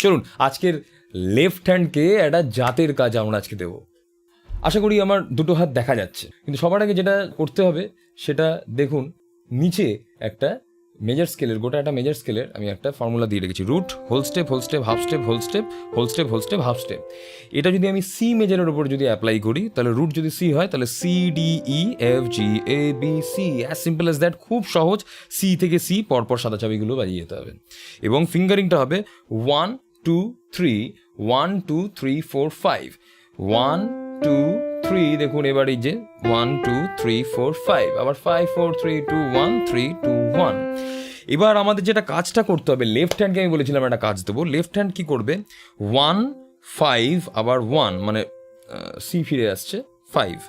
চলুন আজকের লেফট হ্যান্ডকে একটা জাতের কাজ আমরা আজকে দেবো। আশা করি আমার দুটো হাত দেখা যাচ্ছে, কিন্তু সবার আগে যেটা করতে হবে সেটা দেখুন, নিচে একটা মেজার স্কেলের, গোটা একটা মেজার স্কেলের আমি একটা ফর্মুলা দিয়ে রেখেছি, root, whole step, whole step, half step, whole step, whole step, whole step, half step. এটা যদি আমি সি মেজারের উপর যদি অ্যাপ্লাই করি, তাহলে রুট যদি সি হয় তাহলে C D E F G A B C, as simple as that. খুব সহজ, সি থেকে সি পরপর সাদা চাবিগুলো বাজিয়ে যেতে হবে, এবং ফিঙ্গারিংটা হবে 1 2 3 1 2 3 4 5 1 2 3। দেখুন এবার এই যে 1 2 3 4 5, আবার 5 4 3 2 1 3 2 1। এবার আমাদের যেটা কাজটা করতে হবে, লেফট হ্যান্ডকে আমি বলেছিলাম একটা কাজ দেবো। লেফট হ্যান্ড কি করবে, 1 5 আবার 1, মানে সি ফিরে আসছে 5,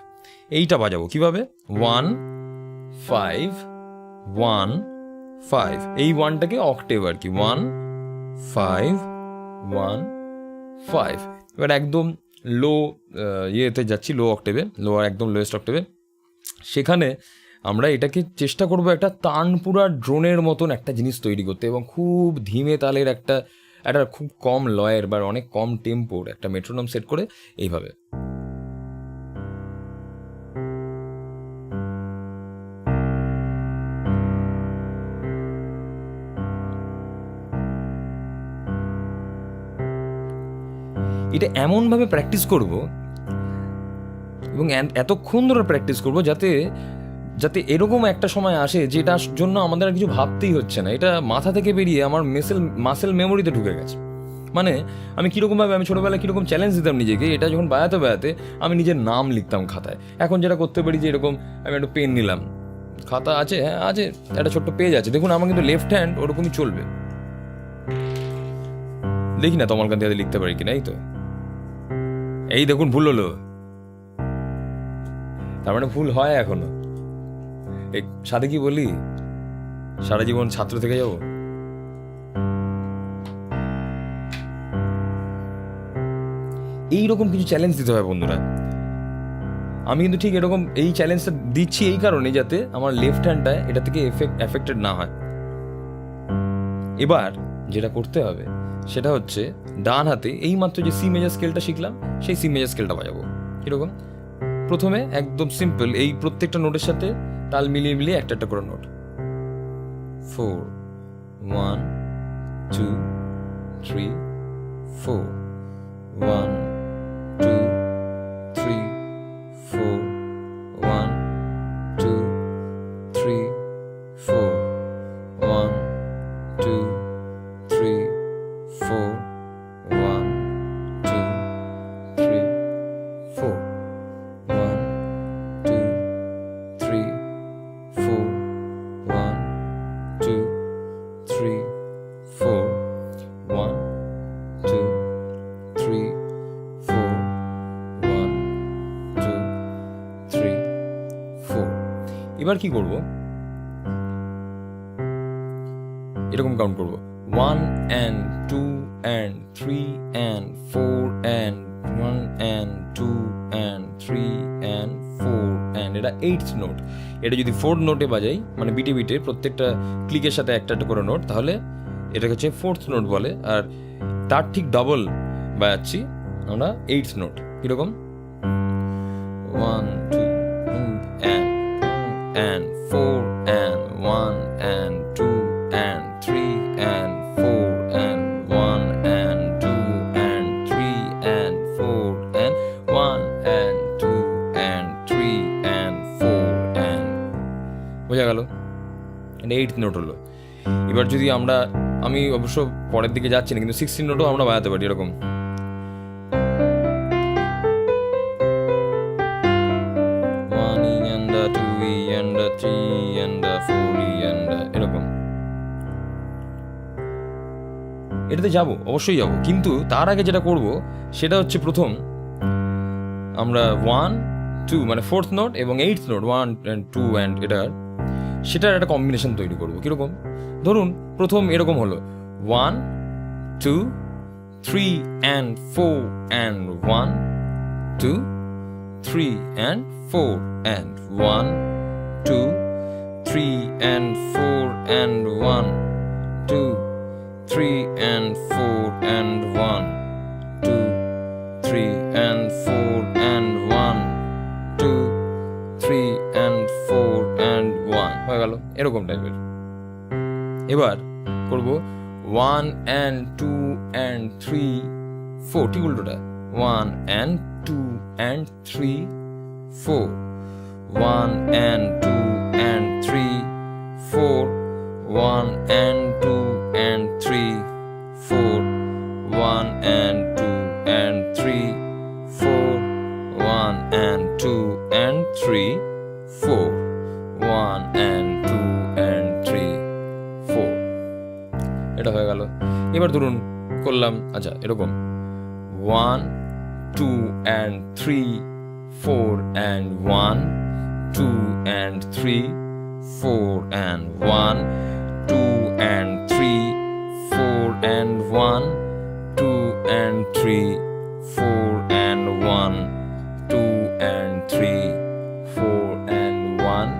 এইটা বাজাবো কিভাবে, 1 5 1 5, এই 1টাকে অক্টেভ আর কি, 1 5 1 5। এবার একদম লো ইয়েতে যাচ্ছি, লো অক্টেভে, লোয়ার একদম লোয়েস্ট অক্টেভে। সেখানে আমরা এটাকে চেষ্টা করবো একটা তানপুরা ড্রোনের মতন একটা জিনিস তৈরি করতে, এবং খুব ধীমে তালের একটা খুব কম লয়ের বা অনেক কম টেম্পোর একটা মেট্রোনম সেট করে এইভাবে। এটা এমনভাবে প্র্যাকটিস করব এবং এতক্ষণ ধরে প্র্যাকটিস করব যাতে যাতে এরকম একটা সময় আসে যেটার জন্য আমাদের আর কিছু ভাবতেই হচ্ছে না, এটা মাথা থেকে বেরিয়ে আমার মাসেল মেমোরিতে ঢুকে গেছে। মানে আমি কীরকমভাবে, আমি ছোটোবেলায় কীরকম চ্যালেঞ্জ দিতাম নিজেকে, এটা যখন বায়াতে আমি নিজের নাম লিখতাম খাতায়। এখন যেটা করতে পারি যে এরকম আমি একটা পেন নিলাম, খাতা আছে, হ্যাঁ আছে, একটা ছোট্ট পেজ আছে, দেখুন আমার কিন্তু লেফট হ্যান্ড ওরকমই চলবে। দেখি না তমাল কান্তি হাতে লিখতে পারি কিনা, এই তো, এই দেখুন ভুল হলো, তার মানে ভুল হয় এখনো। এই সাথে কি বলি, সারা জীবন ছাত্র থেকে যাব। এইরকম কিছু চ্যালেঞ্জ দিতে হয় বন্ধুরা। আমি কিন্তু ঠিক এরকম এই চ্যালেঞ্জটা দিচ্ছি এই কারণে যাতে আমার লেফট হ্যান্ডটা এটা থেকে এফেক্টেড না হয়। এবার যেটা করতে হবে সেটা হচ্ছে ডান হাতে এই মাত্র যে সি মেজার স্কেলটা শিখলাম, সেই সি মেজার স্কেলটা বাজাবো। কিরকম, প্রথমে একদম সিম্পল, এই প্রত্যেকটা নোটের সাথে তাল মিলিয়ে মিলিয়ে একটা একটা করে নোট, 4 1 2 3 4 1 2 3 4 1 2 3 4 1 2 3 4 1 2 3 4 1 2 3 4 1 2 3 4 1 2 3 4 1 2 3 4। এবার কি করব, এরকম কাউন্ট করব, 1 and 2 and 3 and 4 and 1 and 2 and 3 and 4 and এটা 8th নোট। এটা যদি 4th নোটে বাজাই, মানে বিটে বিটে প্রত্যেকটা ক্লিকের সাথে একটা একটা করে নোট, তাহলে এটা হচ্ছে 4th নোট বলে। আর তার ঠিক ডবল বাজাচ্ছি আমরা 8th নোট। কীরকম, 1 2 and 4 and 1 and 2 and 3 and 4 and 1 and 2 and 3 and 4 and 1 and 2 and 3 and 4 and, বোঝা গেল, এটা 8th নোট হলো। এবার যদি আমি অবশ্য পরের দিকে যাচ্ছি না, কিন্তু 16th নোটও আমরা বাজাতে পারি, এরকম এরকম। এটাতে যাবো, অবশ্যই যাবো, কিন্তু তার আগে যেটা করব সেটা হচ্ছে প্রথম আমরা 1 2 মানে 4th নোট এবং 8th নোট 1 and 2 and সেটার একটা কম্বিনেশন তৈরি করবো। কিরকম, ধরুন প্রথম এরকম হলো 1 2 3 and 4 and 1 2 3 and 4 and 1 2 3 and 4 and 1 2 3 and 4 and এবার করব 1 and 2 and 3 4, ঠিক উল্টোটা 1 and 2 and 3 4, 1 and 2 and 3 4, 1 and 2 and 3 4, 1 and 2 and 3 4, 1 and 2 and 3 4, 1 and 2 and 3 4. এটা হয়ে গেল। এবার ধরুন করলাম আচ্ছা এরকম 1 2 and 3 4 and 1 2 and 3 4 and 1 2 and 3 4 and 1 2 and 3 4 and 1 2 and 3 4 and 1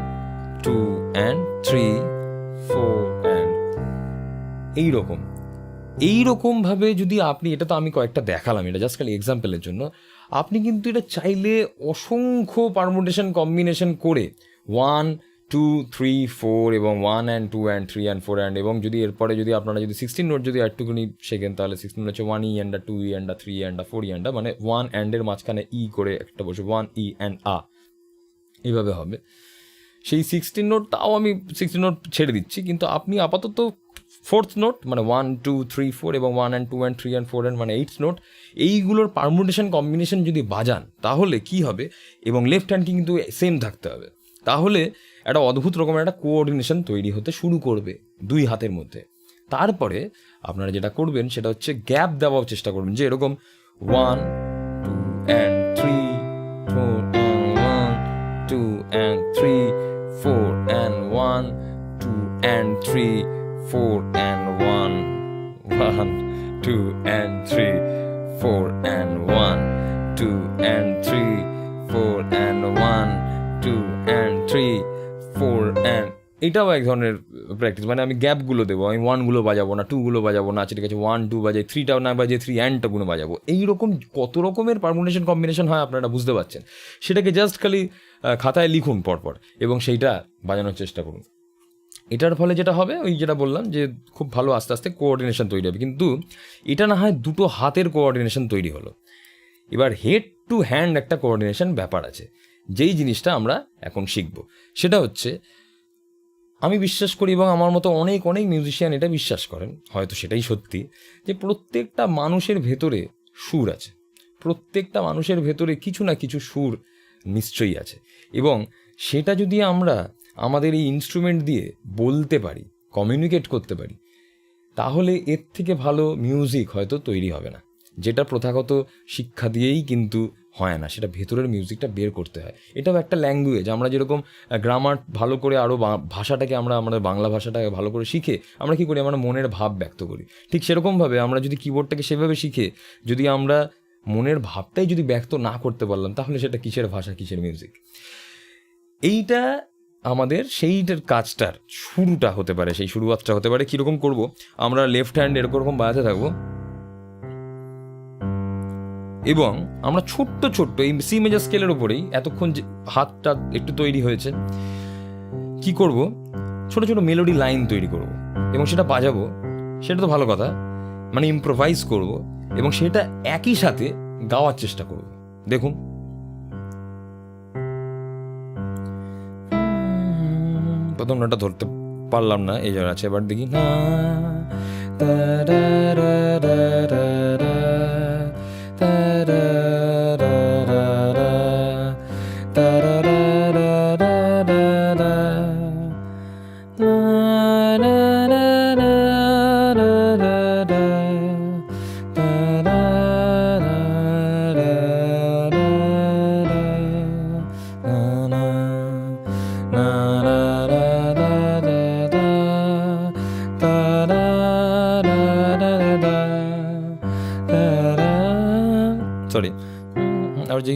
2 and 3 4 and এইরকম ভাবে যদি আপনি, এটা তো আমি কয়েকটা দেখালাম, এটা জাস্ট খালি এক্সাম্পলের জন্য, আপনি কিন্তু এটা চাইলে অসংখ্য পারমুটেশন কম্বিনেশন করে 1 2 3 4 এবং 1 and 2 and 3 and 4 and, এবং যদি এরপরে যদি আপনারা যদি 16 নোট যদি একটুকুনি শেখেন তাহলে 16 হচ্ছে 1 E and 2 E and 3 and 4 E and, মানে 1 and এর মাঝখানে ই করে একটা বসে 1 E and আ, এইভাবে হবে। সেই 16 নোট তাও আমি 16 নোট ছেড়ে দিচ্ছি, কিন্তু আপনি আপাতত 4th নোট মানে 1 2 3 4 এবং 1 and 2 and 3 and 4 and মানে 8th নোট, এইগুলোর পারমুটেশন কম্বিনেশন যদি বাজান তাহলে কি হবে, এবং লেফট হ্যান্ড কিন্তু সেম থাকতে হবে, তাহলে একটা অদ্ভুত রকমের একটা কোঅর্ডিনেশন তৈরি হতে শুরু করবে দুই হাতের মধ্যে। তারপরে আপনারা যেটা করবেন সেটা হচ্ছে গ্যাপ দেওয়ার চেষ্টা করবেন, যে এরকম 1 2 and 3 4 and 1 2 and 3 4 and 1 2 and 3 4 and 1 1 2 and 3 4 and 1 2 and 3 4 and 1 2 and 3 4 and, এটাও এক ধরনের প্র্যাকটিস, মানে আমি গ্যাপগুলো দেবো, আমি 1গুলো বাজাবো না, 2গুলো বাজাবো না, ঠিক আছে 1 2 বাজাই, 3টাও না বাজে 3 অ্যান্ডটা গুলো বাজাবো। এইরকম কত রকমের পারমুটেশন কম্বিনেশন হয় আপনারা বুঝতে পারছেন, সেটাকে জাস্ট খালি খাতায় লিখুন পরপর এবং সেইটা বাজানোর চেষ্টা করুন। এটার ফলে যেটা হবে, ওই যেটা বললাম যে খুব ভালো আস্তে আস্তে কোঅর্ডিনেশন তৈরি হবে, কিন্তু এটা না হয় দুটো হাতের কোঅর্ডিনেশন তৈরি হলো। এবার হেড টু হ্যান্ড একটা কোঅর্ডিনেশন ব্যাপার আছে, যেই জিনিসটা আমরা এখন শিখব, সেটা হচ্ছে, আমি বিশ্বাস করি এবং আমার মতো অনেক অনেক মিউজিশিয়ান এটা বিশ্বাস করেন, হয়তো সেটাই সত্যি, যে প্রত্যেকটা মানুষের ভেতরে সুর আছে, প্রত্যেকটা মানুষের ভেতরে কিছু না কিছু সুর নিশ্চয়ই আছে, এবং সেটা যদি আমরা আমাদের এই ইনস্ট্রুমেন্ট দিয়ে বলতে পারি, কমিউনিকেট করতে পারি, তাহলে এর থেকে ভালো মিউজিক হয়তো তৈরি হবে না। যেটা প্রথাগত শিক্ষা দিয়েই কিন্তু হয় না, সেটা ভেতরের মিউজিকটা বের করতে হয়। এটাও একটা ল্যাঙ্গুয়েজ, আমরা যেরকম গ্রামার ভালো করে আরও ভাষাটাকে আমরা আমাদের বাংলা ভাষাটাকে ভালো করে শিখে আমরা কী করি, আমরা মনের ভাব ব্যক্ত করি, ঠিক সেরকমভাবে আমরা যদি কিবোর্ডটাকে সেভাবে শিখে যদি আমরা মনের ভাবটাই যদি ব্যক্ত না করতে পারলাম, তাহলে সেটা কিসের ভাষা, কিসের মিউজিক? এইটা আমাদের সেইটার কাজটার শুরুটা হতে পারে, সেই শুরুয়াতটা হতে পারে। কীরকম করব, আমরা লেফট হ্যান্ড এরকম বাজাতে থাকবো এবং আমরা ছোট্ট ছোট্ট এই সি মেজর স্কেলের উপরেই এতক্ষণ যে হাতটা একটু তৈরি হয়েছে, কি করব, ছোট ছোট মেলোডি লাইন তৈরি করব এবং সেটা বাজাবো। সেটা তো ভালো কথা, মানে ইম্প্রোভাইজ করব এবং সেটা একই সাথে গাওয়ার চেষ্টা করব। দেখুন, প্রথম নোটটা ধরতে পারলাম না, এই জায়গা আছে, এবার দেখি না, সরি, আর যে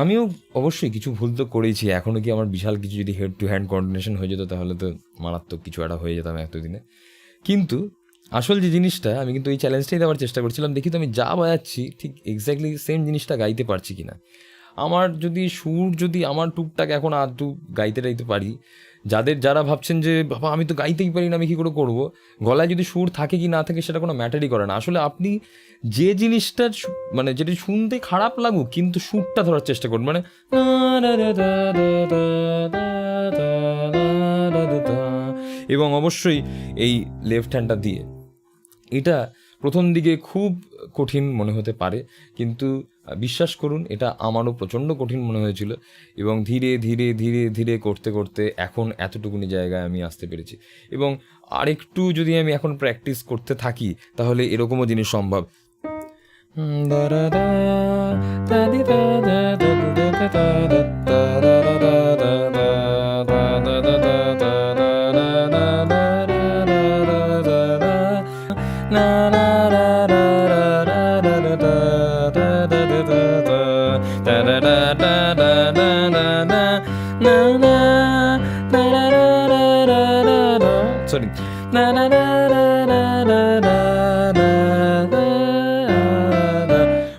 আমিও অবশ্যই কিছু ভুল তো করেছি, এখনও কি আমার বিশাল কিছু যদি হেড টু হ্যান্ড কোঅর্ডিনেশন হয়ে যেত তাহলে তো মারাত্মক কিছু একটা হয়ে যেতাম এতদিনে। কিন্তু আসল যে জিনিসটা, আমি কিন্তু এই চ্যালেঞ্জটাই দেওয়ার চেষ্টা করছিলাম, দেখি তো আমি যা বাজাচ্ছি ঠিক এক্স্যাক্টলি সেম জিনিসটা গাইতে পারছি কি না। আমার যদি সুর যদি আমার টুকটাক এখন আধটু গাইতে পারি, যারা ভাবছেন যে বাবা আমি তো গাইতেই পারি না, আমি কী করে করবো, গলায় যদি সুর থাকে কি না থাকে সেটা কোনো ম্যাটারই করে না। আসলে আপনি যে জিনিসটা মানে যেটা শুনতে খারাপ লাগুক কিন্তু সুরটা ধরার চেষ্টা করুন, মানে এবং অবশ্যই এই লেফট হ্যান্ডটা দিয়ে। এটা প্রথম দিকে খুব কঠিন মনে হতে পারে, কিন্তু বিশ্বাস করুন এটা আমারও প্রচণ্ড কঠিন মনে হয়েছিল, এবং ধীরে ধীরে ধীরে ধীরে করতে করতে এখন এতটুকুনি জায়গায় আমি আসতে পেরেছি। এবং আরেকটু যদি আমি এখন প্র্যাকটিস করতে থাকি তাহলে এরকমও জিনিস সম্ভব। সরি,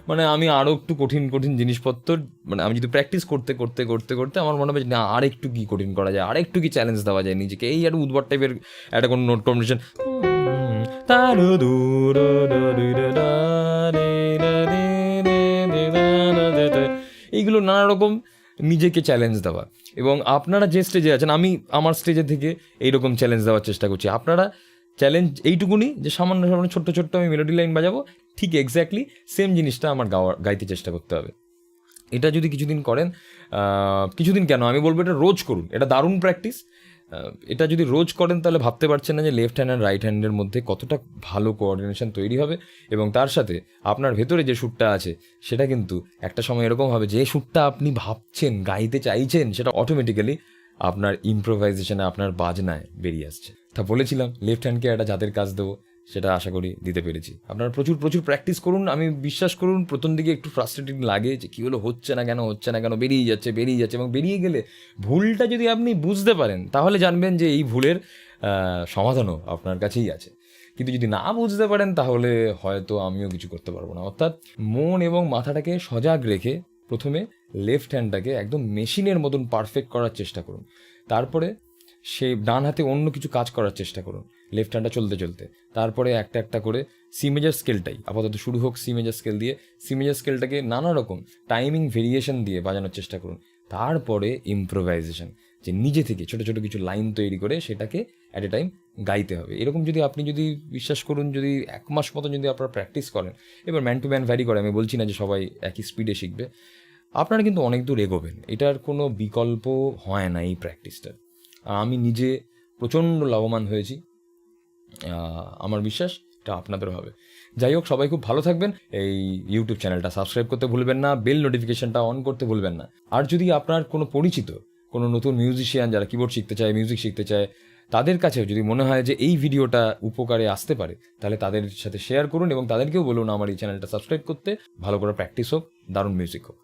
মানে আমি আরও একটু কঠিন কঠিন জিনিসপত্র, মানে আমি যদি প্র্যাকটিস করতে করতে করতে করতে আমার মনে হবে না আর একটু কি কঠিন করা যায়, আর একটু কি চ্যালেঞ্জ দেওয়া যায় নিজেকে, এই একটা উদ্ভট টাইপের একটা কোনো নোট কম্বিনেশন, এইগুলো নানা রকম নিজেকে চ্যালেঞ্জ দেওয়া। এবং আপনারা যে স্টেজে আছেন, আমি আমার স্টেজে থেকে এইরকম চ্যালেঞ্জ দেওয়ার চেষ্টা করছি। আপনারা চ্যালেঞ্জ এইটুকুনি যে সামান্য সামান্য ছোট্ট ছোট্ট আমি মেলোডি লাইন বাজাবো, ঠিক এক্স্যাক্টলি সেম জিনিসটা আমার গাইতে চেষ্টা করতে হবে। এটা যদি কিছুদিন করেন, কিছুদিন কেন আমি বলবো এটা রোজ করুন, এটা দারুণ প্র্যাকটিস। এটা যদি রোজ করেন তাহলে ভাবতে পারছেন না যে লেফট হ্যান্ড আর রাইট হ্যান্ডের মধ্যে কতটা ভালো কোঅর্ডিনেশন তৈরি হবে, এবং তার সাথে আপনার ভেতরে যে সুরটা আছে সেটা কিন্তু একটা সময় এরকম হবে যে সুরটা আপনি ভাবছেন গাইতে চাইছেন সেটা অটোমেটিক্যালি আপনার ইম্প্রোভাইজেশনে আপনার বাজনায় বেরিয়ে আসছে। তা বলেছিলাম লেফট হ্যান্ডকে একটা জাতের কাজ দেবো, সেটা আশা করি দিতে পেরেছি। আপনারা প্রচুর প্রচুর প্র্যাকটিস করুন। আমি বিশ্বাস করুন প্রথম দিকে একটু ফ্রাস্ট্রেটিং লাগে যে কী হলো, হচ্ছে না কেন বেরিয়ে যাচ্ছে, এবং বেরিয়ে গেলে ভুলটা যদি আপনি বুঝতে পারেন তাহলে জানবেন যে এই ভুলের সমাধানও আপনার কাছেই আছে। কিন্তু যদি না বুঝতে পারেন তাহলে হয়তো আমিও কিছু করতে পারবো না। অর্থাৎ মন এবং মাথাটাকে সজাগ রেখে প্রথমে লেফট হ্যান্ডটাকে একদম মেশিনের মতন পারফেক্ট করার চেষ্টা করুন, তারপরে সেই ডান হাতে অন্য কিছু কাজ করার চেষ্টা করুন লেফট হ্যান্ডটা চলতে চলতে। তারপরে একটা একটা করে সি মেজর স্কেলটাই আপাতত শুরু হোক, সি মেজর স্কেল দিয়ে সি মেজর স্কেলটাকে নানা রকম টাইমিং ভেরিয়েশন দিয়ে বাজানোর চেষ্টা করুন। তারপরে ইম্প্রোভাইজেশন, যে নিজে থেকে ছোটো ছোটো কিছু লাইন তৈরি করে সেটাকে অ্যাট এ টাইম গাইতে হবে। এরকম যদি আপনি বিশ্বাস করুন যদি 1 মাস মতো যদি আপনারা প্র্যাকটিস করেন, এবার ম্যান টু ম্যান ভ্যারি করে, আমি বলছি না যে সবাই একই স্পিডে শিখবে, আপনারা কিন্তু অনেক দূর এগোবেন। এটার কোনো বিকল্প হয় না এই প্র্যাকটিসটার। আমি নিজে প্রচণ্ড লাভবান হয়েছি, আমার বিশ্বাস এটা আপনাদেরও হবে। যাই হোক, সবাই খুব ভালো থাকবেন। এই ইউটিউব চ্যানেলটা সাবস্ক্রাইব করতে ভুলবেন না, বেল নোটিফিকেশনটা অন করতে ভুলবেন না। আর যদি আপনার কোনো পরিচিত কোনো নতুন মিউজিশিয়ান যারা কিবোর্ড শিখতে চায়, মিউজিক শিখতে চায়, তাদের কাছেও যদি মনে হয় যে এই ভিডিওটা উপকারে আসতে পারে তাহলে তাদের সাথে শেয়ার করুন এবং তাদেরকেও বলুন আমার এই চ্যানেলটা সাবস্ক্রাইব করতে। ভালো করে প্র্যাকটিস হোক, দারুণ মিউজিক হোক।